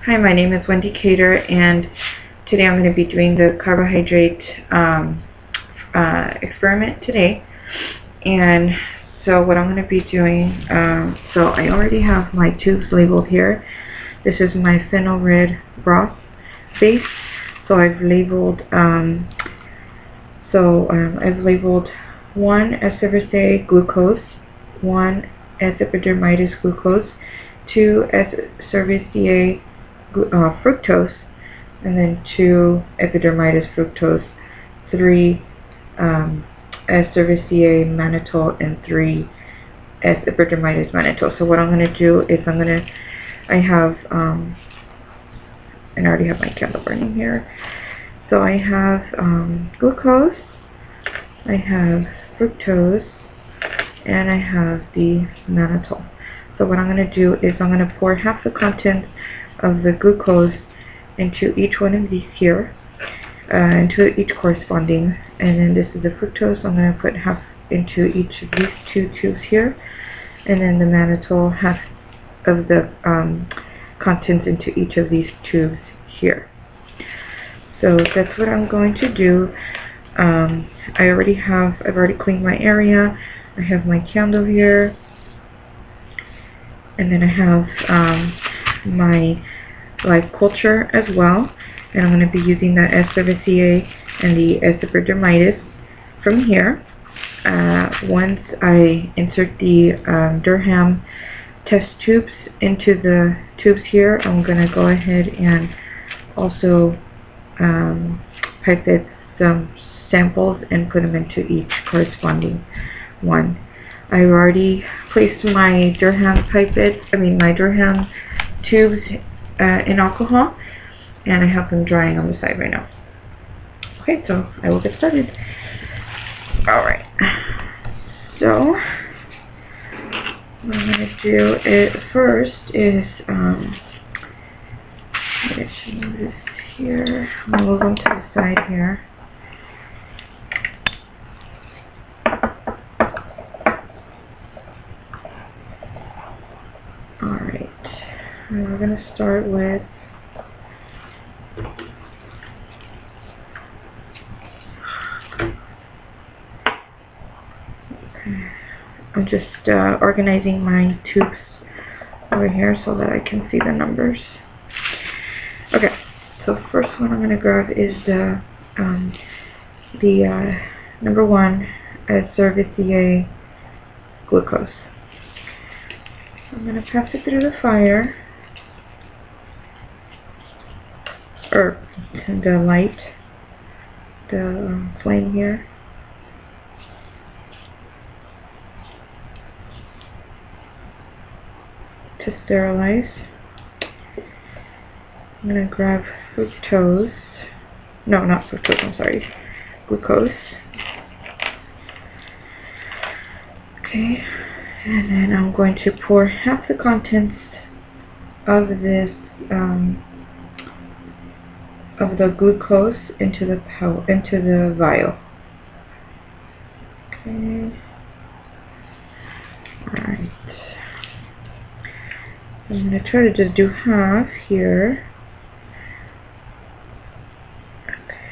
Hi, my name is Wendy Cater, and today I'm going to be doing the carbohydrate experiment today. And so what I'm going to be doing, so I already have my tubes labeled here. This is my fennel red broth base. So I've labeled one S-Cerevisiae glucose, one S-Epidermidis glucose, two S-Cerevisiae fructose, and then 2 epidermidis fructose, 3 S-Cerevisiae mannitol, and 3 S-Epidermidis mannitol. So what I'm going to do is I already have my candle burning here. So I have glucose, I have fructose, and I have the mannitol. So what I'm going to do is I'm going to pour half the contents of the glucose into each one of these here, into each corresponding, and then this is the fructose. I'm going to put half into each of these 2 tubes here, and then the mannitol, half of the contents into each of these tubes here. So that's what I'm going to do. I've already cleaned my area. I have my candle here, and then I have my live culture as well, and I'm going to be using the S-Cerevisiae and the S-Epidermidis from here. Once I insert the Durham test tubes into the tubes here, I'm going to go ahead and also pipette some samples and put them into each corresponding one. I've already placed my Durham tubes in alcohol, and I have them drying on the side right now. Okay, so I will get started. Alright, so what I'm going to do first is I'm going to move this here. I'll move them to the side here. Alright, and we're going to start with I'm just organizing my tubes over here so that I can see the numbers. Okay, so the first one I'm going to grab is the number 1 S-Cerevisiae glucose. I'm going to pass it through the fire, or the light, the flame here. To sterilize. I'm going to grab fructose. No, not fructose, I'm sorry. Glucose. Okay. And then I'm going to pour half the contents of this, of the glucose into the vial. Okay. Alright. I'm going to try to just do half here. Okay.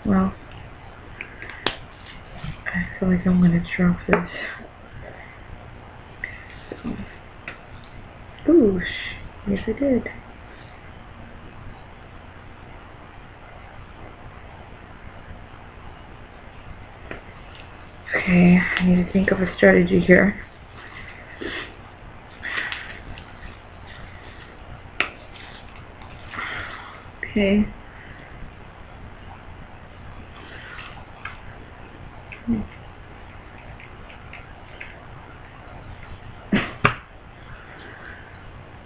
Well, I feel like I'm going to drop this. So, oosh, yes I did. Okay, I need to think of a strategy here. Okay.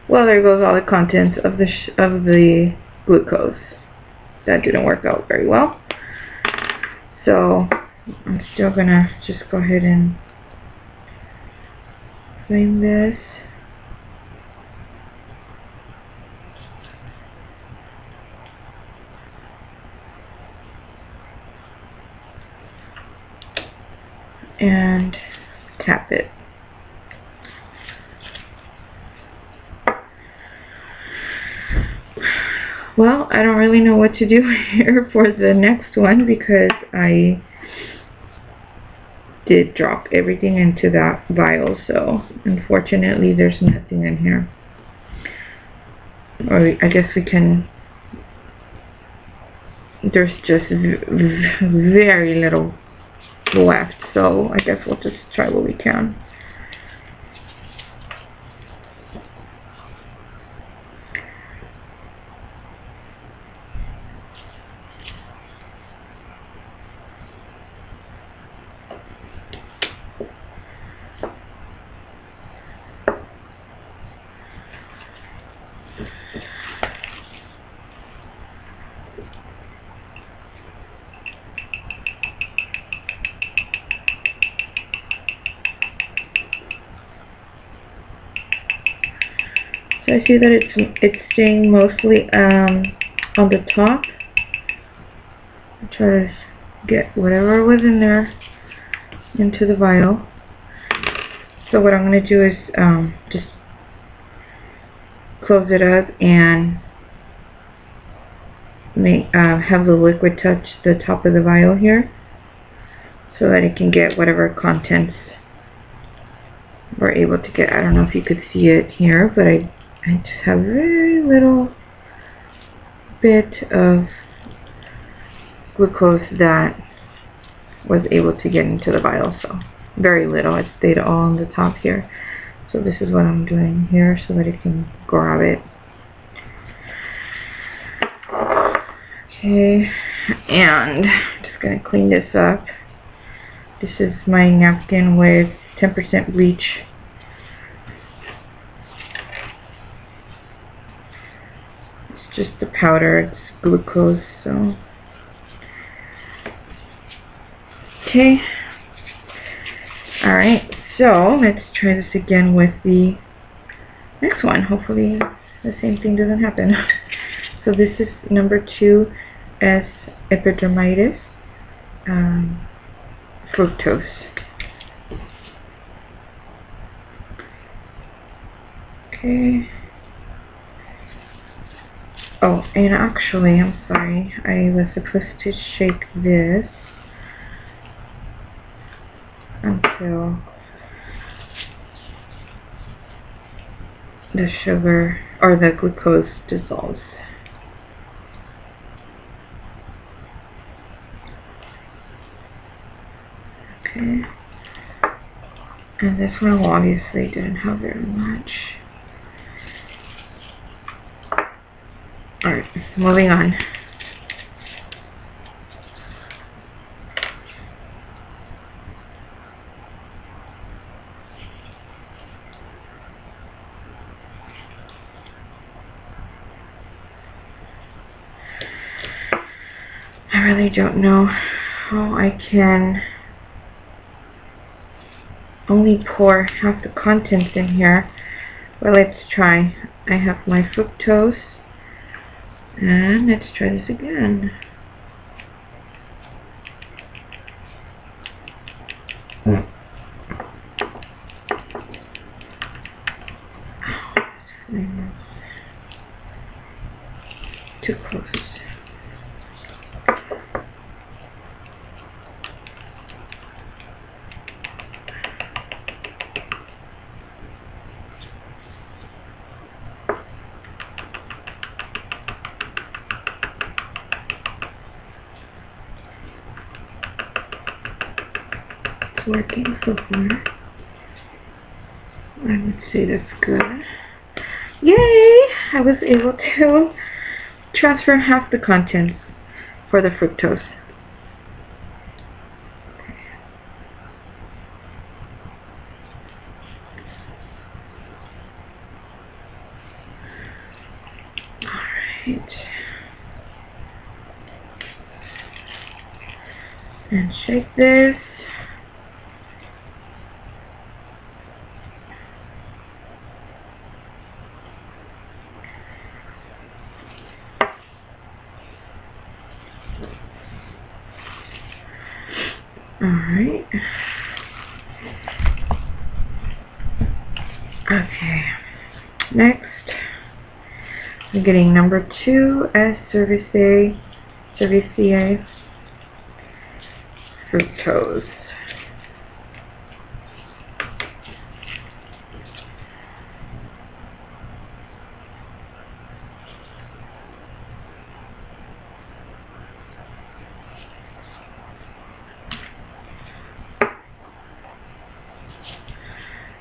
Well, there goes all the contents of the glucose. That didn't work out very well. So I'm still gonna just go ahead and flame this. And tap it. Well, I don't really know what to do here for the next one because I did drop everything into that vial, so unfortunately there's nothing in here. Or I guess we can, there's just very little left, so I guess we'll just try what we can. So I see that it's staying mostly on the top. I'll try to get whatever was in there into the vial. So what I'm going to do is just close it up and have the liquid touch the top of the vial here so that it can get whatever contents we're able to get. I don't know if you could see it here, but I just have very little bit of glucose that was able to get into the vial, so very little. It stayed all on the top here. So this is what I'm doing here so that it can grab it. Okay, and I'm just going to clean this up. This is my napkin with 10% bleach. It's just the powder, it's glucose, so. Okay. Alright, so let's try this again with the next one. Hopefully the same thing doesn't happen. So this is number 2, S. epidermidis, fructose. Okay. Oh, and actually, I'm sorry, I was supposed to shake this until the sugar or the glucose dissolves. Okay. And this one obviously didn't have very much. Alright, moving on. I really don't know how I can only pour half the contents in here, but let's try. I have my fructose, and let's try this again. Too close. It's working so far. I would say that's good. Yay! I was able to transfer half the contents for the fructose. Alright. And shake this. Alright. Okay. Next, I'm getting number 2 as cerevisiae, fructose.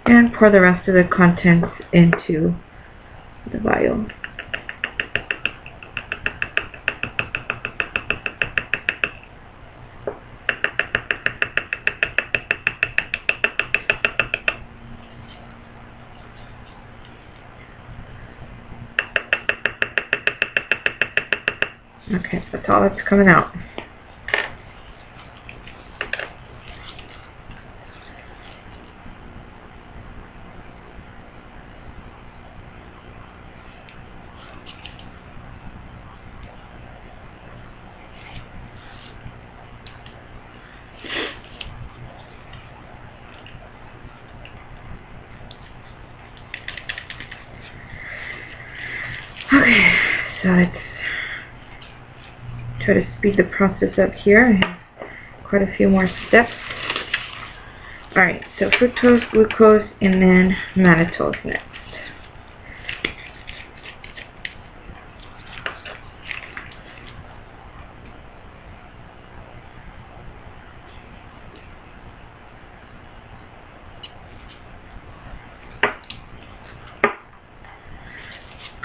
And pour the rest of the contents into the vial. Okay, that's all that's coming out. Okay, so let's try to speed the process up here. I have quite a few more steps. Alright, so fructose, glucose, and then mannitol next.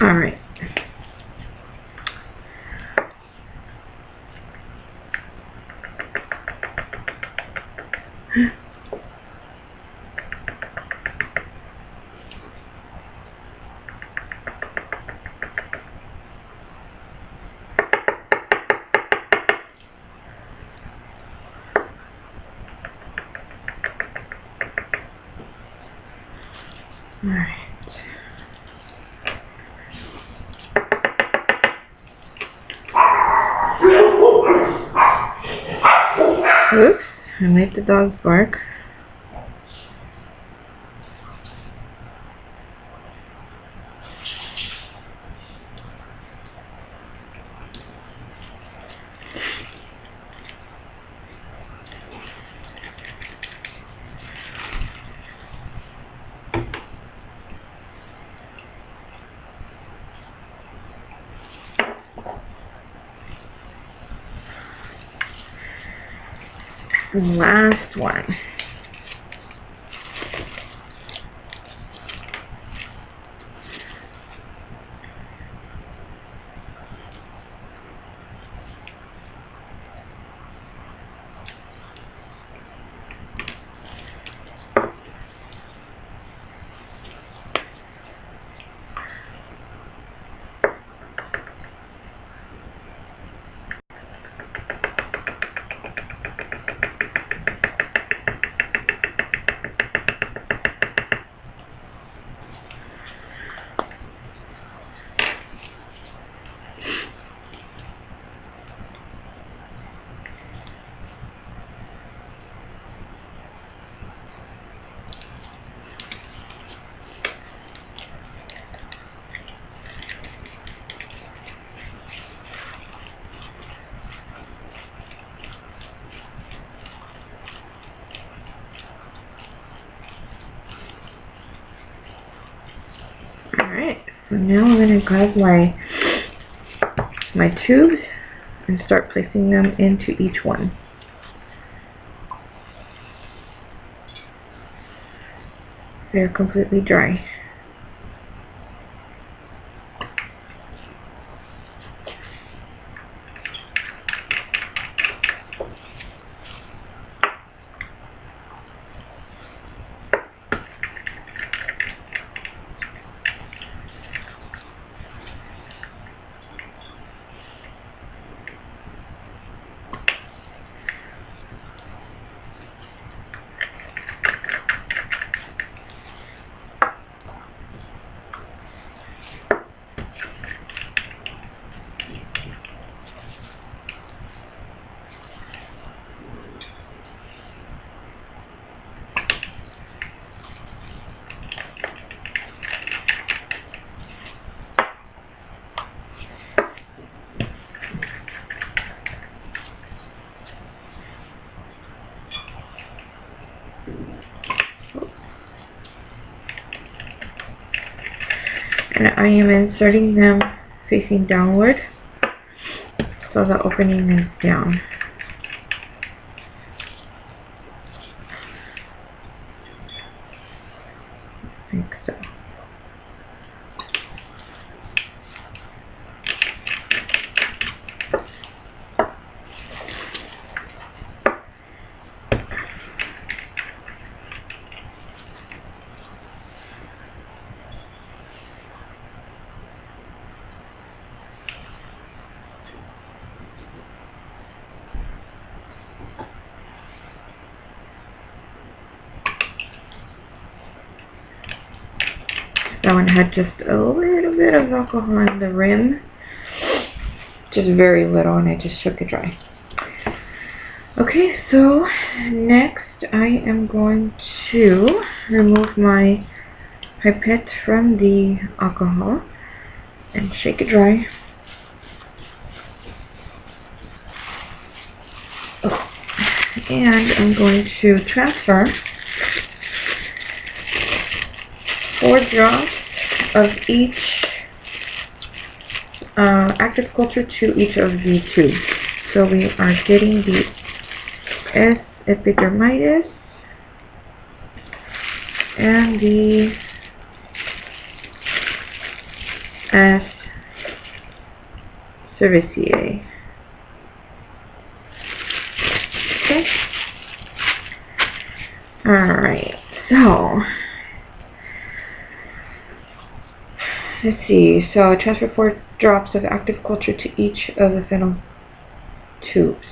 Alright. Alright. Oops, I made the dog bark. Last one. Alright, so now I'm going to grab my tubes and start placing them into each one. They're completely dry. And I am inserting them facing downward, so the opening is down. Like so. That one had just a little bit of alcohol on the rim, just very little, and I just shook it dry. Okay, so next I am going to remove my pipette from the alcohol and shake it dry. And I'm going to transfer 4 drops of each active culture to each of the tubes. So we are getting the S. epidermidis and the S. cerevisiae. Okay. Alright, so let's see. So transfer 4 drops of active culture to each of the funnel tubes.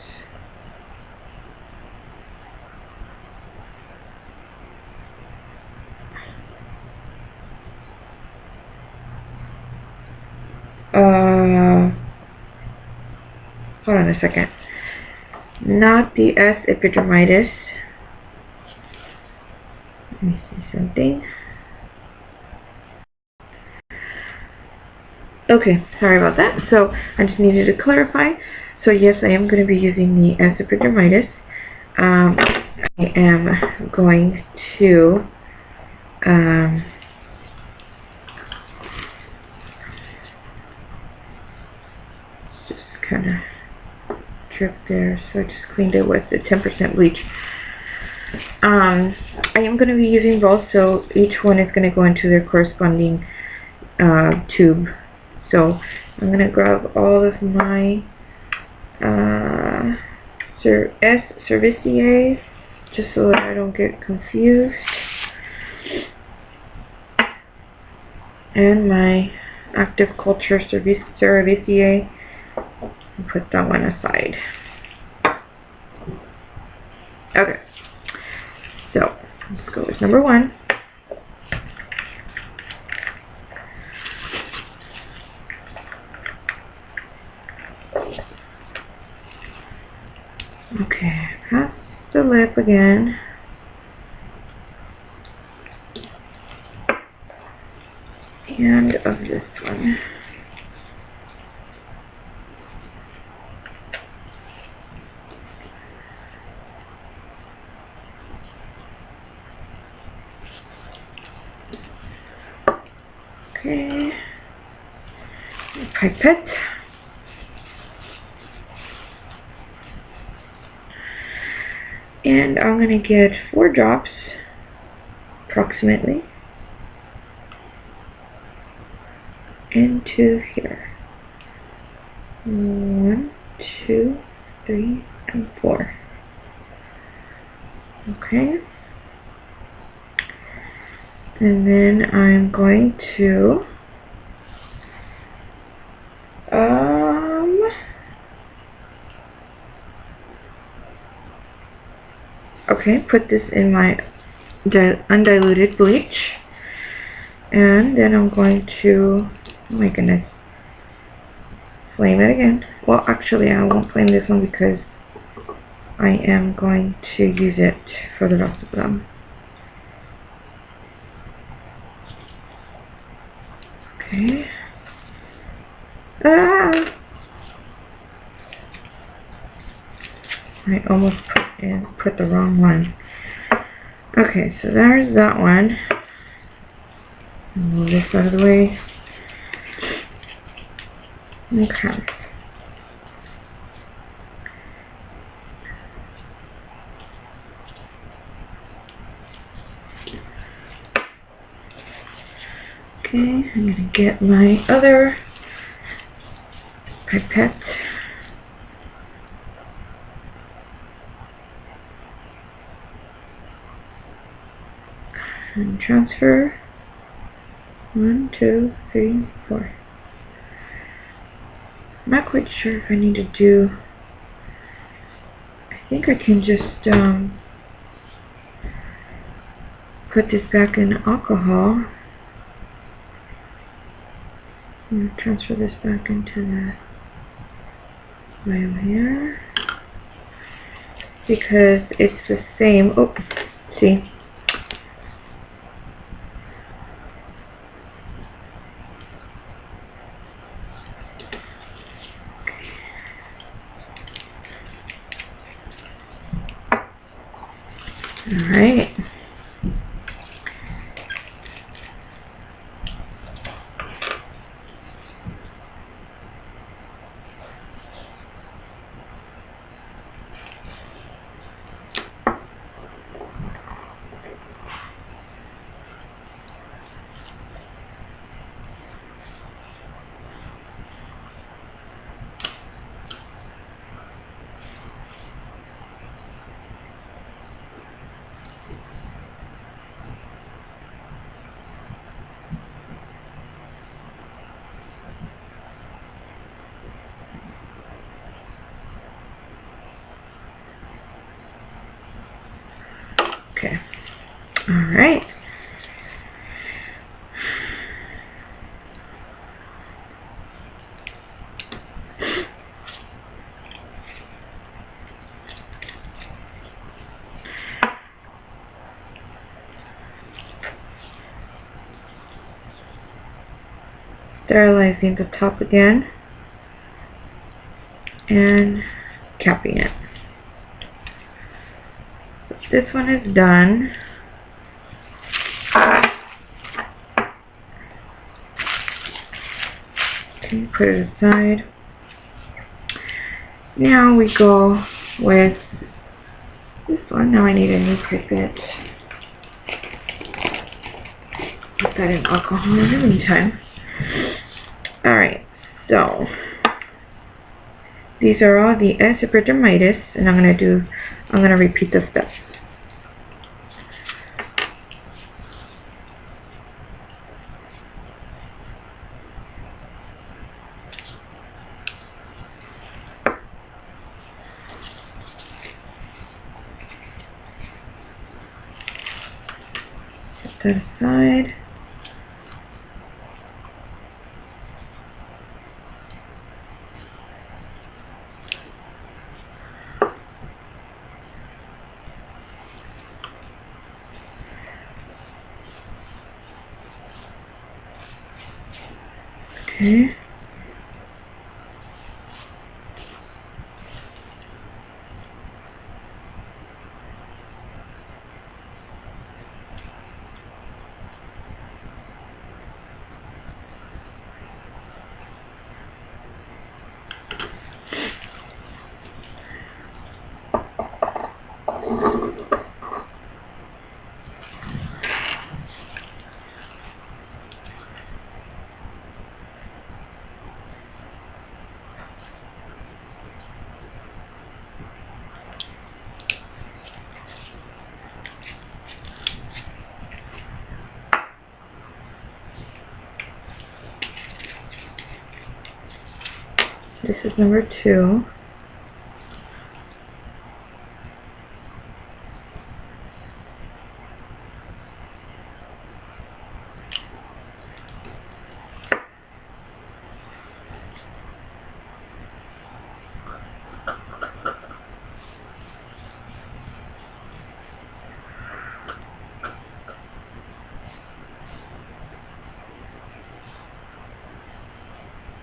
Hold on a second. Not the S. epidermidis. Let me see something. Okay, sorry about that. So I just needed to clarify. So yes, I am going to be using the S. epidermidis. I am going to just kind of drip there. So I just cleaned it with the 10% bleach. I am going to be using both, so each one is going to go into their corresponding tube. So I'm going to grab all of my S. cerevisiae, just so that I don't get confused, and my active culture cerevisiae, and put that one aside. Okay, so let's go with number 1. Okay, past the lip again. And of this one. Okay. Pipette. And I'm going to get 4 drops, approximately, into here. 1, 2, 3, and 4. Okay. And then I'm going to okay, put this in my undiluted bleach, and then I'm going to, oh my goodness, flame it again. Well, actually I won't flame this one because I am going to use it for the rest of them. Okay. I almost put the wrong one. Okay, so there's that one. Move this out of the way. Okay. Okay, I'm going to get my other pipette. And transfer 1, 2, 3, 4. I'm not quite sure if I need to do. I think I can just put this back in alcohol. I'm going to transfer this back into the vial here because it's the same. Oh, see. Alright. Okay. Alright. Sterilizing the top again and capping it. This one is done. Okay, put it aside. Now we go with this one. Now I need a new pipette. Put that in alcohol in the meantime. Alright, so these are all the S. epidermidis, and I'm gonna repeat the steps. Set that aside. Okay. This is number 2.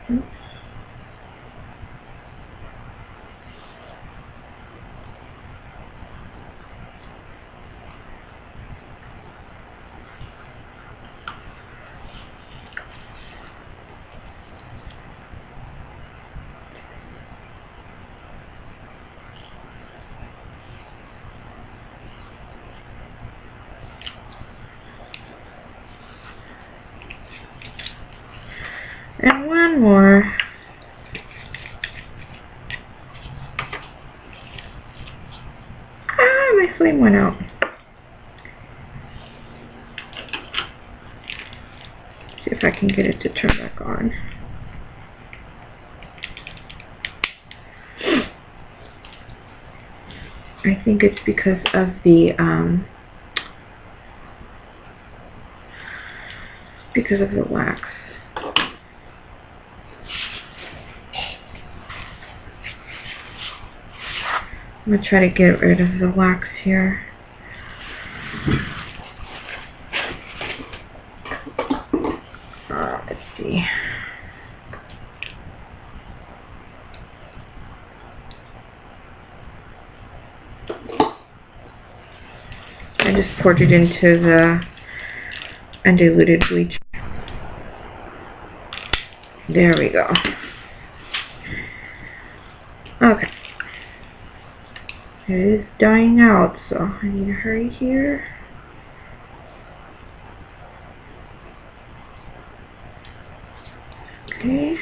Oops. And one more. Ah, my flame went out. See if I can get it to turn back on. I think it's because of the wax. I'm going to try to get rid of the wax here. Let's see. I just poured it into the undiluted bleach. There we go. Okay. It is dying out, so I need to hurry here. Okay.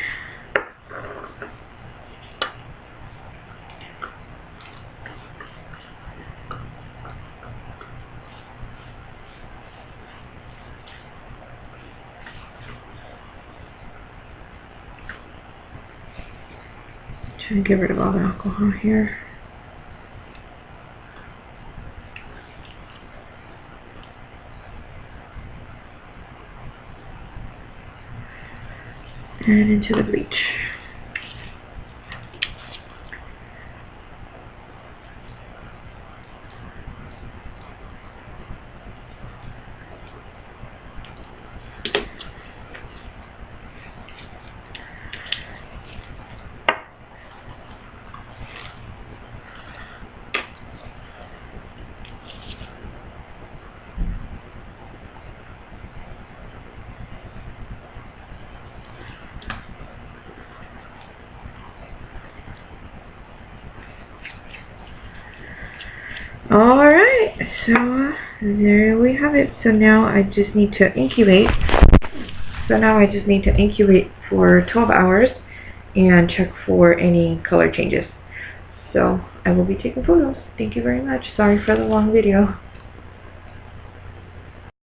Trying to get rid of all the alcohol here. And into the bleach. Alright, so there we have it. So now I just need to incubate. For 12 hours and check for any color changes. So I will be taking photos. Thank you very much. Sorry for the long video.